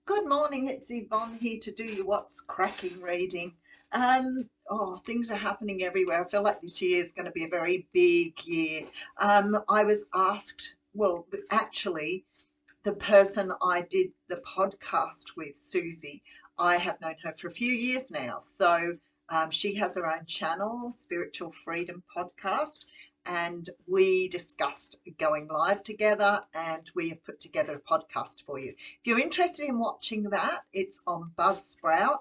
Good morning, it's Yvonne here to do your What's Cracking reading. Things are happening everywhere. I feel like this year is going to be a very big year. I was asked, well, actually, the person I did the podcast with, Susie, I have known her for a few years now. So she has her own channel, Spiritual Freedom Podcast, and we discussed going live together, and we have put together a podcast for you. If you're interested in watching that, it's on Buzzsprout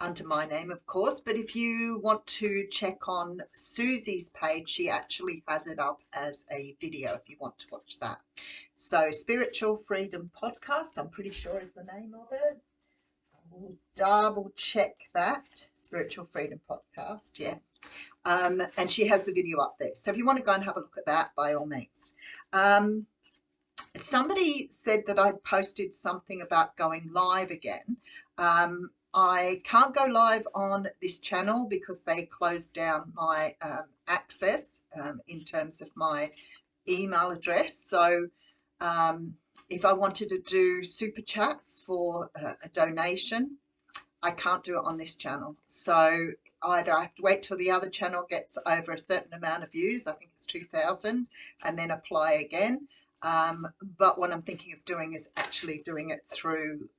under my name, of course. But if you want to check on Susie's page, she actually has it up as a video if you want to watch that. So Spiritual Freedom Podcast, I'm pretty sure is the name of it. We'll double check that. Spiritual Freedom Podcast, yeah. And she has the video up there. So if you want to go and have a look at that, by all means. Somebody said that I'd posted something about going live again. I can't go live on this channel because they closed down my access in terms of my email address. So if I wanted to do super chats for a donation, I can't do it on this channel. So either I have to wait till the other channel gets over a certain amount of views, I think it's 2,000, and then apply again. But what I'm thinking of doing is actually doing it through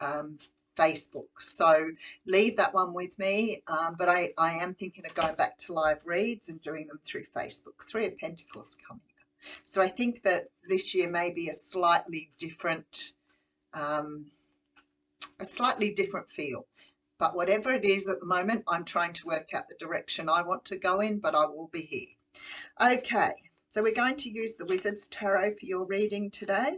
Facebook. So leave that one with me. But I am thinking of going back to live reads and doing them through Facebook. Three of Pentacles coming up. So I think that this year may be a slightly different feel. But whatever it is at the moment, I'm trying to work out the direction I want to go in, but I will be here. Okay, so we're going to use the Wizard's Tarot for your reading today.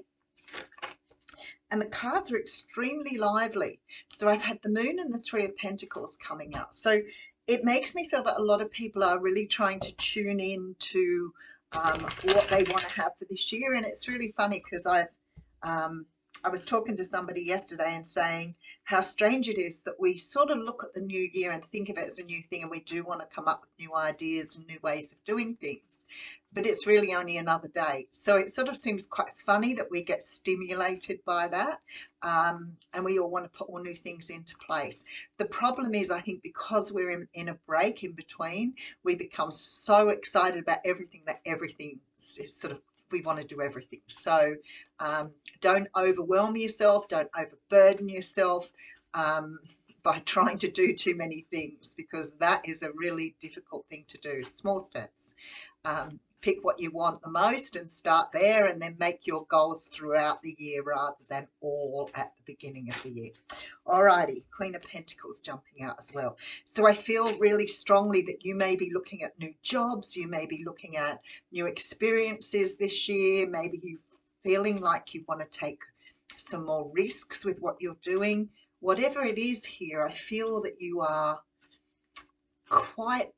And the cards are extremely lively. So I've had the Moon and the Three of Pentacles coming out. So it makes me feel that a lot of people are really trying to tune in to what they want to have for this year. And it's really funny because I was talking to somebody yesterday and saying how strange it is that we sort of look at the new year and think of it as a new thing, and we do want to come up with new ideas and new ways of doing things, but it's really only another day. So it sort of seems quite funny that we get stimulated by that, and we all want to put all new things into place. The problem is, I think, because we're in a break in between, we become so excited about everything that everything is sort of, we want to do everything. So don't overwhelm yourself, don't overburden yourself by trying to do too many things, because that is a really difficult thing to do. Small steps. Pick what you want the most and start there, and then make your goals throughout the year rather than all at the beginning of the year. Alrighty, Queen of Pentacles jumping out as well. So I feel really strongly that you may be looking at new jobs, you may be looking at new experiences this year, maybe you're feeling like you want to take some more risks with what you're doing. Whatever it is here, I feel that you are quite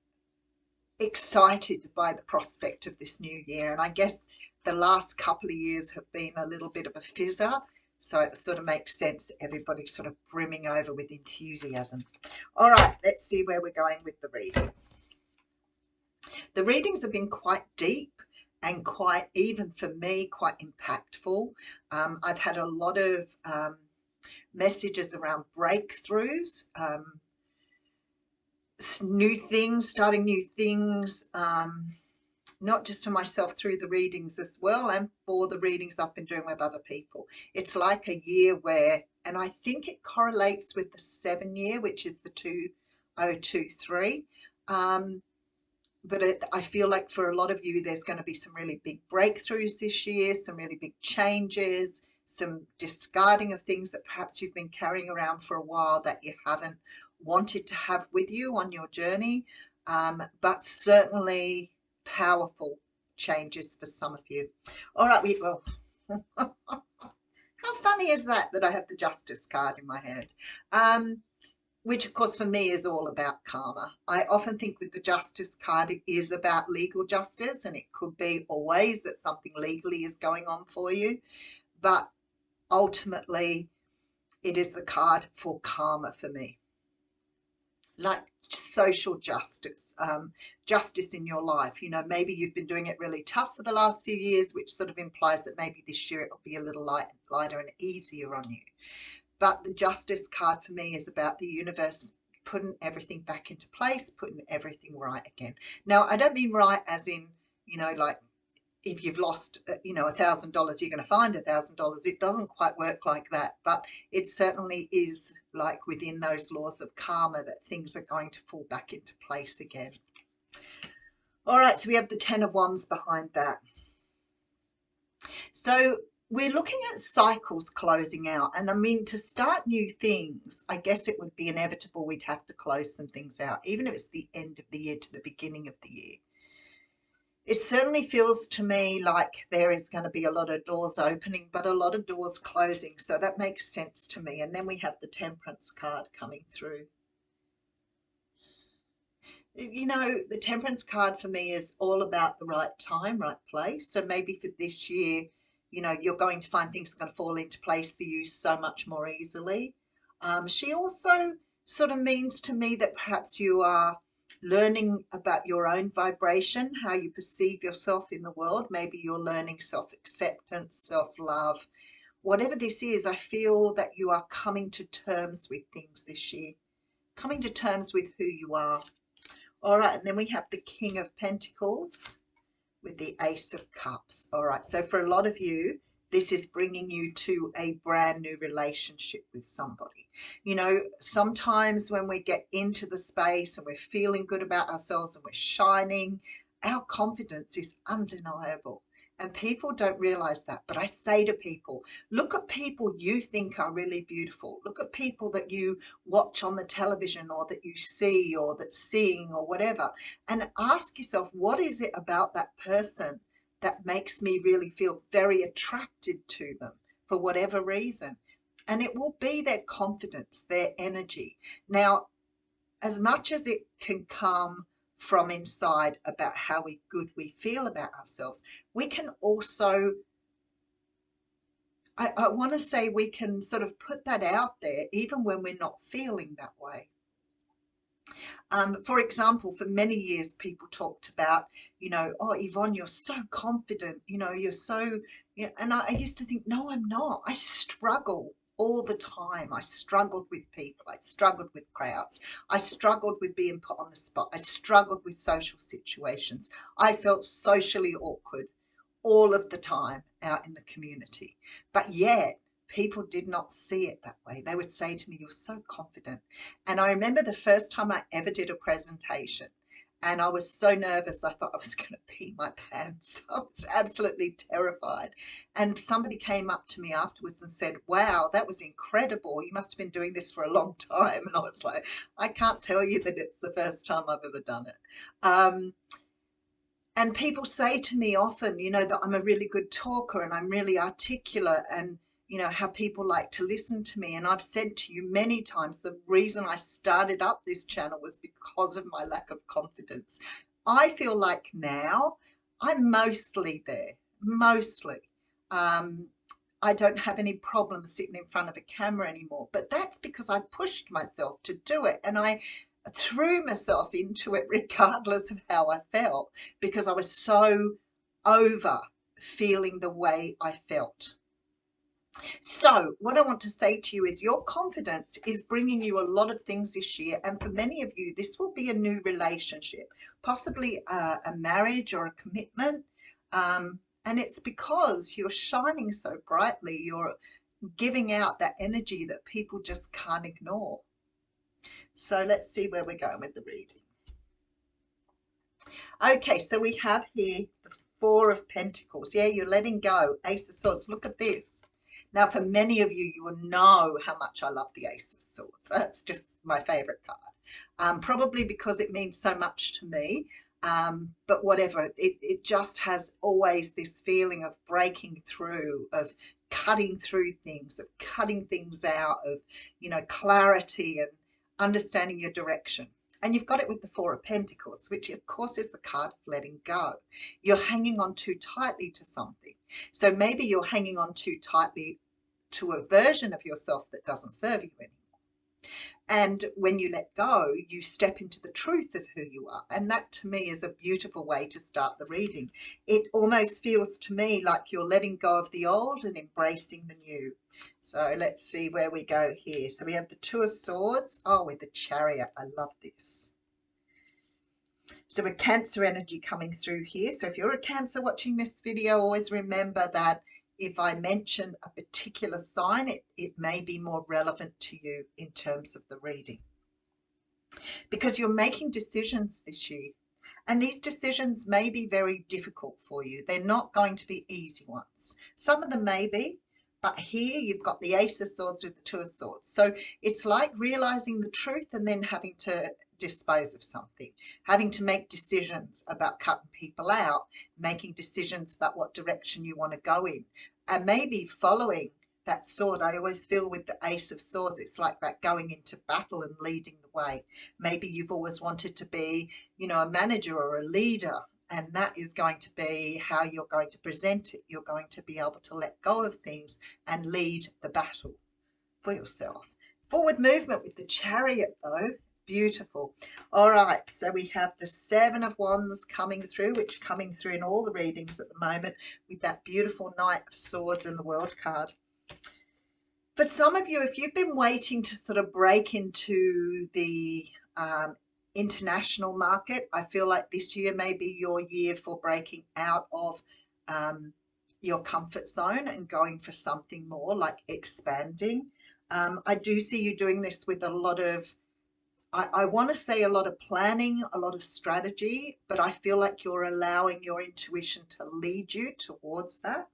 excited by the prospect of this new year. And I guess the last couple of years have been a little bit of a fizzer, so it sort of makes sense, everybody's sort of brimming over with enthusiasm. All right, let's see where we're going with the reading. The readings have been quite deep and quite, even for me, quite impactful. I've had a lot of messages around breakthroughs, new things, starting new things, not just for myself through the readings as well, and for the readings I've been doing with other people. It's like a year where, and I think it correlates with the 7 year, which is the 2023. But I feel like for a lot of you, there's going to be some really big breakthroughs this year, some really big changes, some discarding of things that perhaps you've been carrying around for a while that you haven't wanted to have with you on your journey, but certainly powerful changes for some of you. All right, well, how funny is that I have the Justice card in my hand, which of course for me is all about karma. I often think with the Justice card, it is about legal justice, and it could be always that something legally is going on for you, but ultimately it is the card for karma for me. Like social justice, justice in your life. You know, maybe you've been doing it really tough for the last few years, which sort of implies that maybe this year it'll be a little lighter and easier on you. But the justice card for me is about the universe putting everything back into place, putting everything right again. Now, I don't mean right as in, you know, like if you've lost, you know, $1,000, you're going to find $1,000. It doesn't quite work like that, but it certainly is like within those laws of karma that things are going to fall back into place again. All right, so we have the 10 of Wands behind that. So we're looking at cycles closing out. And I mean, to start new things, I guess it would be inevitable we'd have to close some things out, even if it's the end of the year to the beginning of the year. It certainly feels to me like there is going to be a lot of doors opening, but a lot of doors closing. So that makes sense to me. And then we have the Temperance card coming through. You know, the Temperance card for me is all about the right time, right place. So maybe for this year, you know, you're going to find things are going to fall into place for you so much more easily. She also sort of means to me that perhaps you are learning about your own vibration, how you perceive yourself in the world. Maybe you're learning self-acceptance, self-love. Whatever this is, I feel that you are coming to terms with things this year, coming to terms with who you are. All right, and then we have the King of Pentacles with the Ace of Cups. All right, so for a lot of you, this is bringing you to a brand new relationship with somebody. You know, sometimes when we get into the space and we're feeling good about ourselves and we're shining, our confidence is undeniable. And people don't realize that. But I say to people, look at people you think are really beautiful. Look at people that you watch on the television or that you see or that sing or whatever. And ask yourself, what is it about that person that makes me really feel very attracted to them for whatever reason? And it will be their confidence, their energy. Now, as much as it can come from inside about how good we feel about ourselves, we can also, I want to say we can sort of put that out there even when we're not feeling that way. For example, for many years, people talked about, you know, oh, Yvonne, you're so confident, you know, you're so, you know, and I used to think, no, I'm not. I struggle all the time. I struggled with people. I struggled with crowds. I struggled with being put on the spot. I struggled with social situations. I felt socially awkward all of the time out in the community. But yet, people did not see it that way. They would say to me, you're so confident. And I remember the first time I ever did a presentation, and I was so nervous, I thought I was going to pee my pants. I was absolutely terrified. And somebody came up to me afterwards and said, wow, that was incredible. You must have been doing this for a long time. And I was like, I can't tell you that it's the first time I've ever done it. And people say to me often, you know, that I'm a really good talker and I'm really articulate and, you know, how people like to listen to me. And I've said to you many times, the reason I started up this channel was because of my lack of confidence. I feel like now I'm mostly there, mostly. I don't have any problems sitting in front of a camera anymore, but that's because I pushed myself to do it. And I threw myself into it regardless of how I felt, because I was so over feeling the way I felt. So what I want to say to you is your confidence is bringing you a lot of things this year. And for many of you, this will be a new relationship, possibly a marriage or a commitment. And it's because you're shining so brightly. You're giving out that energy that people just can't ignore. So let's see where we're going with the reading. Okay, so we have here the Four of Pentacles. Yeah, you're letting go. Ace of Swords. Look at this. Now, for many of you, you will know how much I love the Ace of Swords. That's just my favorite card. Probably because it means so much to me. But whatever, it just has always this feeling of breaking through, of cutting through things, of cutting things out, of, you know, clarity and understanding your direction. And you've got it with the Four of Pentacles, which of course is the card of letting go. You're hanging on too tightly to something. So maybe you're hanging on too tightly to a version of yourself that doesn't serve you anymore. And when you let go, you step into the truth of who you are. And that to me is a beautiful way to start the reading. It almost feels to me like you're letting go of the old and embracing the new. So let's see where we go here. So we have the Two of Swords. Oh, with the Chariot. I love this. So a Cancer energy coming through here. So if you're a Cancer watching this video, always remember that if I mention a particular sign, it may be more relevant to you in terms of the reading. Because you're making decisions this year. And these decisions may be very difficult for you. They're not going to be easy ones. Some of them may be, but here you've got the Ace of Swords with the Two of Swords. So it's like realizing the truth and then having to dispose of something, having to make decisions about cutting people out, making decisions about what direction you want to go in, and maybe following that sword. I always feel with the Ace of Swords, it's like that going into battle and leading the way. Maybe you've always wanted to be, you know, a manager or a leader, and that is going to be how you're going to present it. You're going to be able to let go of things and lead the battle for yourself. Forward movement with the Chariot though, beautiful. All right, so we have the Seven of Wands coming through, which coming through in all the readings at the moment with that beautiful Knight of Swords and the World card. For some of you, if you've been waiting to sort of break into the international market, I feel like this year may be your year for breaking out of your comfort zone and going for something more, like expanding. I do see you doing this with a lot of, I want to say a lot of planning, a lot of strategy, but I feel like you're allowing your intuition to lead you towards that.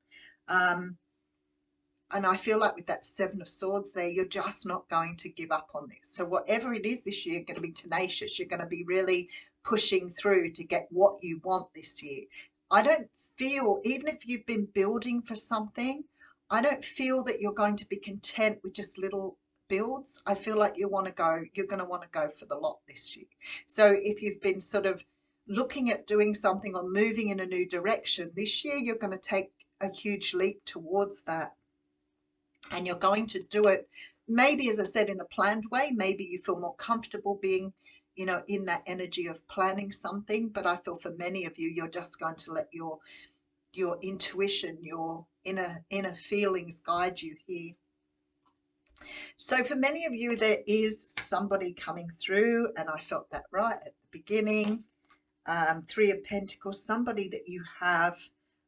And I feel like with that Seven of Swords there, you're just not going to give up on this. So whatever it is this year, you're going to be tenacious. You're going to be really pushing through to get what you want this year. I don't feel, even if you've been building for something, I don't feel that you're going to be content with just little builds. I feel like you're going to want to go for the lot this year. So if you've been sort of looking at doing something or moving in a new direction, this year you're going to take a huge leap towards that. And you're going to do it, maybe, as I said, in a planned way. Maybe you feel more comfortable being, you know, in that energy of planning something. But I feel for many of you, you're just going to let your intuition, your inner feelings guide you here. So for many of you, there is somebody coming through, and I felt that right at the beginning. Three of Pentacles, somebody that you have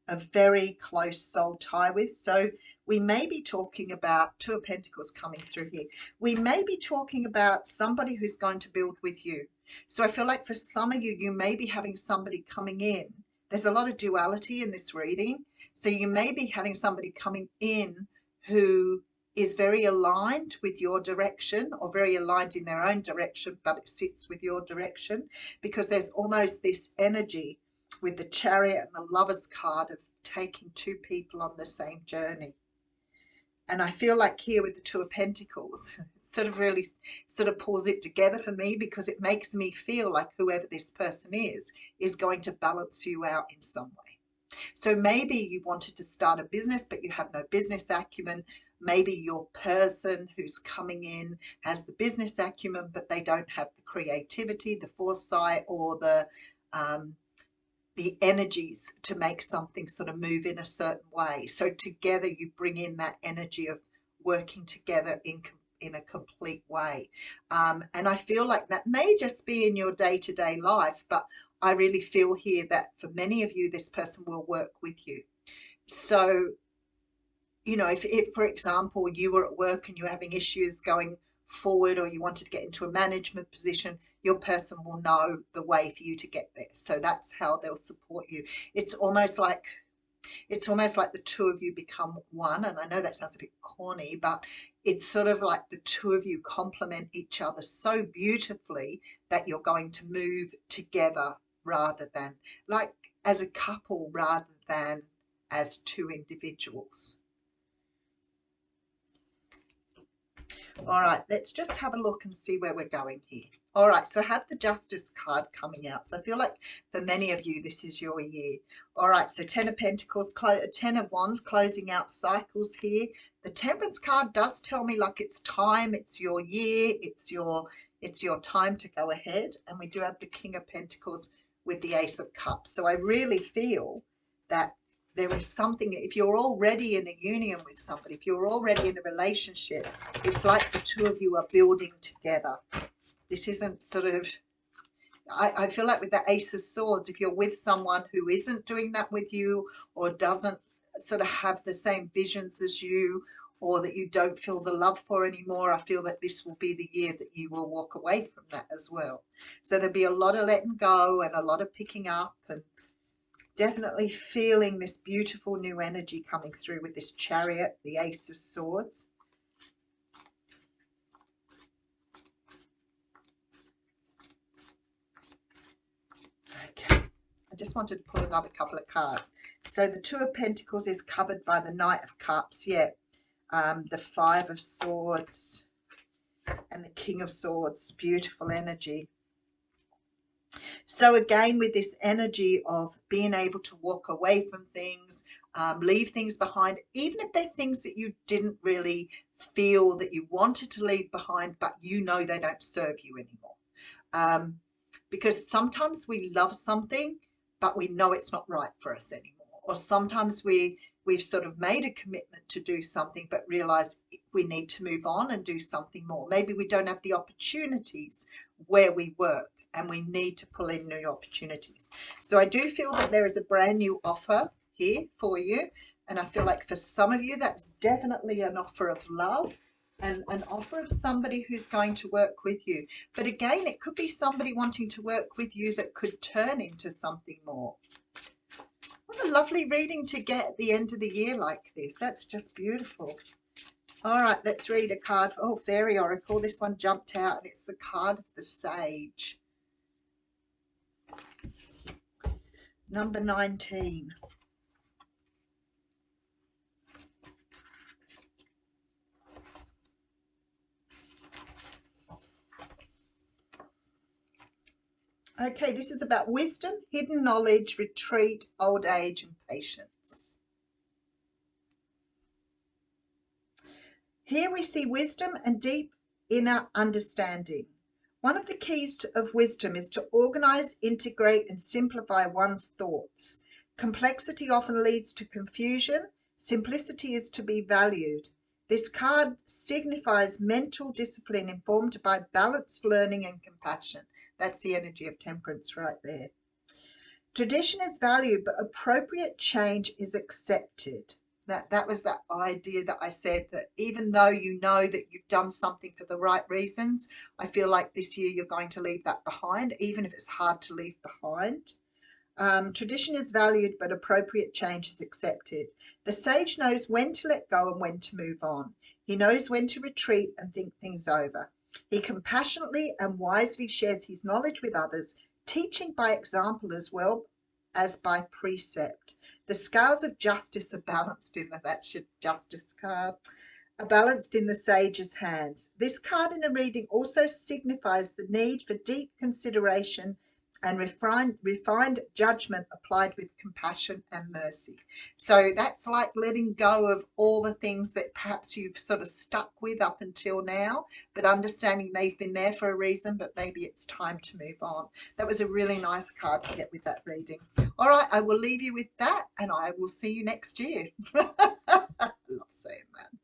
a very close soul tie with. So we may be talking about Two of Pentacles coming through here. We may be talking about somebody who's going to build with you. So I feel like for some of you, you may be having somebody coming in. There's a lot of duality in this reading. So you may be having somebody coming in who is very aligned with your direction, or very aligned in their own direction, but it sits with your direction, because there's almost this energy with the Chariot and the Lover's card of taking two people on the same journey. And I feel like here with the Two of Pentacles, it sort of really sort of pulls it together for me, because it makes me feel like whoever this person is going to balance you out in some way. So maybe you wanted to start a business, but you have no business acumen. Maybe your person who's coming in has the business acumen, but they don't have the creativity, the foresight, or the energies to make something sort of move in a certain way. So together you bring in that energy of working together in a complete way. And I feel like that may just be in your day-to-day life, but I really feel here that for many of you, this person will work with you. So, you know, if for example, you were at work and you're having issues going forward, or you wanted to get into a management position, your person will know the way for you to get there. So that's how they'll support you. It's almost like the two of you become one. And I know that sounds a bit corny, but it's sort of like the two of you complement each other so beautifully that you're going to move together, rather than like as a couple, rather than as two individuals. All right, let's just have a look and see where we're going here. All right, so I have the Justice card coming out. So I feel like for many of you, this is your year. All right, so Ten of Pentacles, Ten of Wands, closing out cycles here. The Temperance card does tell me like it's time, it's your year, it's your time to go ahead. And we do have the King of Pentacles with the Ace of Cups. So I really feel that there is something, if you're already in a union with somebody, if you're already in a relationship, it's like the two of you are building together. This isn't sort of, I feel like with the Ace of Swords, if you're with someone who isn't doing that with you or doesn't sort of have the same visions as you, or that you don't feel the love for anymore, I feel that this will be the year that you will walk away from that as well. So there'll be a lot of letting go and a lot of picking up, and definitely feeling this beautiful new energy coming through with this Chariot, the Ace of Swords. Okay, I just wanted to pull another couple of cards. So the Two of Pentacles is covered by the Knight of Cups, yeah. The Five of Swords and the King of Swords, beautiful energy. So again, with this energy of being able to walk away from things, leave things behind, even if they're things that you didn't really feel that you wanted to leave behind, but you know they don't serve you anymore. Because sometimes we love something, but we know it's not right for us anymore. Or sometimes we've sort of made a commitment to do something, but realize we need to move on and do something more. Maybe we don't have the opportunities where we work, and we need to pull in new opportunities. So I do feel that there is a brand new offer here for you. And I feel like for some of you, that's definitely an offer of love and an offer of somebody who's going to work with you. But again, it could be somebody wanting to work with you that could turn into something more. What a lovely reading to get at the end of the year like this. That's just beautiful. All right, let's read a card. Oh, Fairy Oracle. This one jumped out, and it's the card of the Sage. Number 19. Okay, this is about wisdom, hidden knowledge, retreat, old age, and patience. Here we see wisdom and deep inner understanding. One of the keys of wisdom is to organize, integrate, and simplify one's thoughts. Complexity often leads to confusion. Simplicity is to be valued. This card signifies mental discipline informed by balanced learning and compassion. That's the energy of temperance right there. Tradition is valued, but appropriate change is accepted. That was that idea that I said, that even though you know that you've done something for the right reasons, I feel like this year you're going to leave that behind, even if it's hard to leave behind. Tradition is valued, but appropriate change is accepted. The sage knows when to let go and when to move on. He knows when to retreat and think things over. He compassionately and wisely shares his knowledge with others, teaching by example as well as by precept. The scales of justice are balanced in that's your justice card, are balanced in the sage's hands. This card in a reading also signifies the need for deep consideration and refined judgment applied with compassion and mercy. So that's like letting go of all the things that perhaps you've sort of stuck with up until now, but understanding they've been there for a reason, but maybe it's time to move on. That was a really nice card to get with that reading. All right, I will leave you with that, and I will see you next year. I love saying that.